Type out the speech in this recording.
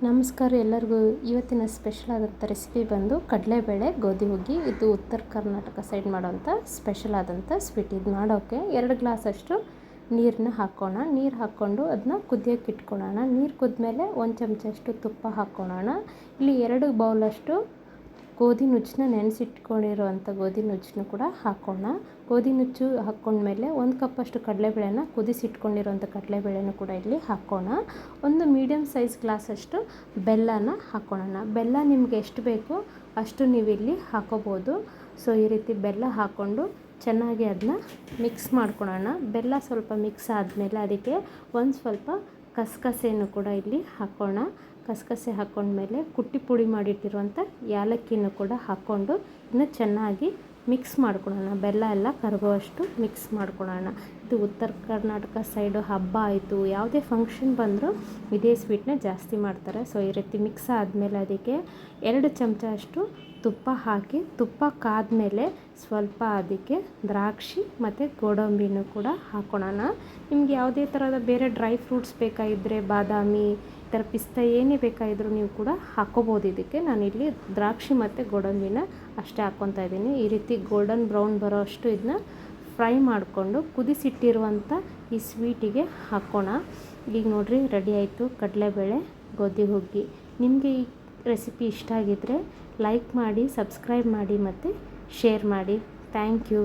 ನಮಸ್ಕಾರ ಎಲ್ಲರಿಗೂ. ಇವತ್ತಿನ ಸ್ಪೆಷಲ್ ಆದಂಥ ರೆಸಿಪಿ ಬಂದು ಕಡಲೆಬೇಳೆ ಗೋಧಿ ಹುಗ್ಗಿ. ಇದು ಉತ್ತರ ಕರ್ನಾಟಕ ಸೈಡ್ ಮಾಡೋವಂಥ ಸ್ಪೆಷಲ್ ಆದಂಥ ಸ್ವೀಟ್. ಇದು ಮಾಡೋಕ್ಕೆ 2 ಗ್ಲಾಸಷ್ಟು ನೀರನ್ನ ಹಾಕ್ಕೋಣ. ನೀರು ಹಾಕ್ಕೊಂಡು ಅದನ್ನ ಕುದಿಯೋಕ್ಕೆ ಇಟ್ಕೊಳ್ಳೋಣ. ನೀರು ಕುದ್ಮೇಲೆ 1 ಚಮಚಷ್ಟು ತುಪ್ಪ ಹಾಕ್ಕೊಳ್ಳೋಣ. ಇಲ್ಲಿ 2 ಬೌಲಷ್ಟು ಗೋಧಿ ನುಚ್ಚನ್ನ ನೆನೆಸಿಟ್ಕೊಂಡಿರೋವಂಥ ಗೋಧಿ ನುಚ್ಚನ್ನು ಕೂಡ ಹಾಕೋಣ. ಗೋಧಿ ನುಚ್ಚು ಹಾಕ್ಕೊಂಡ್ಮೇಲೆ 1 ಕಪ್ಪಷ್ಟು ಕಡಲೆಬೇಳೆನ ಕುದಿಸಿಟ್ಕೊಂಡಿರೋಂಥ ಕಡಲೆಬೇಳೆನೂ ಕೂಡ ಇಲ್ಲಿ ಹಾಕೋಣ. ಒಂದು ಮೀಡಿಯಮ್ ಸೈಜ್ ಗ್ಲಾಸಷ್ಟು ಬೆಲ್ಲನ ಹಾಕ್ಕೊಳ್ಳೋಣ. ಬೆಲ್ಲ ನಿಮಗೆ ಎಷ್ಟು ಬೇಕೋ ಅಷ್ಟು ನೀವು ಇಲ್ಲಿ ಹಾಕೋಬೋದು. ಸೊ ಈ ರೀತಿ ಬೆಲ್ಲ ಹಾಕ್ಕೊಂಡು ಚೆನ್ನಾಗಿ ಅದನ್ನ ಮಿಕ್ಸ್ ಮಾಡ್ಕೊಳ್ಳೋಣ. ಬೆಲ್ಲ ಸ್ವಲ್ಪ ಮಿಕ್ಸ್ ಆದಮೇಲೆ ಅದಕ್ಕೆ ಒಂದು ಸ್ವಲ್ಪ ಕಸಕಸೆಯನ್ನು ಕೂಡ ಇಲ್ಲಿ ಹಾಕೋಣ. ಕಸಕಸೆ ಹಾಕ್ಕೊಂಡ್ಮೇಲೆ ಕುಟ್ಟಿ ಪುಡಿ ಮಾಡಿಟ್ಟಿರುವಂಥ ಏಲಕ್ಕಿನೂ ಕೂಡ ಹಾಕ್ಕೊಂಡು ಇದನ್ನ ಚೆನ್ನಾಗಿ ಮಿಕ್ಸ್ ಮಾಡ್ಕೊಳ್ಳೋಣ. ಬೆಲ್ಲ ಎಲ್ಲ ಕರಗುವಷ್ಟು ಮಿಕ್ಸ್ ಮಾಡ್ಕೊಳ್ಳೋಣ. ಇದು ಉತ್ತರ ಕರ್ನಾಟಕ ಸೈಡು ಹಬ್ಬ ಆಯಿತು, ಯಾವುದೇ ಫಂಕ್ಷನ್ ಬಂದರೂ ಇದೇ ಸ್ವೀಟ್ನ ಜಾಸ್ತಿ ಮಾಡ್ತಾರೆ. ಸೊ ಈ ರೀತಿ ಮಿಕ್ಸ್ ಆದಮೇಲೆ ಅದಕ್ಕೆ 2 ಚಮಚ ಅಷ್ಟು ತುಪ್ಪ ಹಾಕಿ, ತುಪ್ಪ ಕಾದ್ಮೇಲೆ ಸ್ವಲ್ಪ ಅದಕ್ಕೆ ದ್ರಾಕ್ಷಿ ಮತ್ತು ಗೋಡಂಬಿನೂ ಕೂಡ ಹಾಕ್ಕೊಳ್ಳೋಣ. ನಿಮ್ಗೆ ಯಾವುದೇ ಥರದ ಬೇರೆ ಡ್ರೈ ಫ್ರೂಟ್ಸ್ ಬೇಕಾಗಿದ್ದರೆ ಬಾದಾಮಿ ಈ ಥರ ಪಿಸ್ತಾ ಏನೇ ಬೇಕಾಗಿದ್ರೂ ನೀವು ಕೂಡ ಹಾಕ್ಕೋಬೋದು. ಇದಕ್ಕೆ ನಾನಿಲ್ಲಿ ದ್ರಾಕ್ಷಿ ಮತ್ತು ಗೋಡಂಬಿನ ಅಷ್ಟೇ ಹಾಕ್ಕೊತಾ ಇದ್ದೀನಿ. ಈ ರೀತಿ ಗೋಲ್ಡನ್ ಬ್ರೌನ್ ಬರೋ ಅಷ್ಟು ಇದನ್ನ ಫ್ರೈ ಮಾಡಿಕೊಂಡು ಕುದಿಸಿಟ್ಟಿರುವಂಥ ಈ ಸ್ವೀಟಿಗೆ ಹಾಕೋಣ. ಈಗ ನೋಡಿರಿ, ರೆಡಿ ಆಯಿತು ಕಡಲೆಬೇಳೆ ಗೋಧಿ ಹುಗ್ಗಿ. ನಿಮಗೆ ಈ ರೆಸಿಪಿ ಇಷ್ಟ ಆಗಿದ್ದರೆ ಲೈಕ್ ಮಾಡಿ, ಸಬ್ಸ್ಕ್ರೈಬ್ ಮಾಡಿ ಮತ್ತು ಶೇರ್ ಮಾಡಿ. Thank you.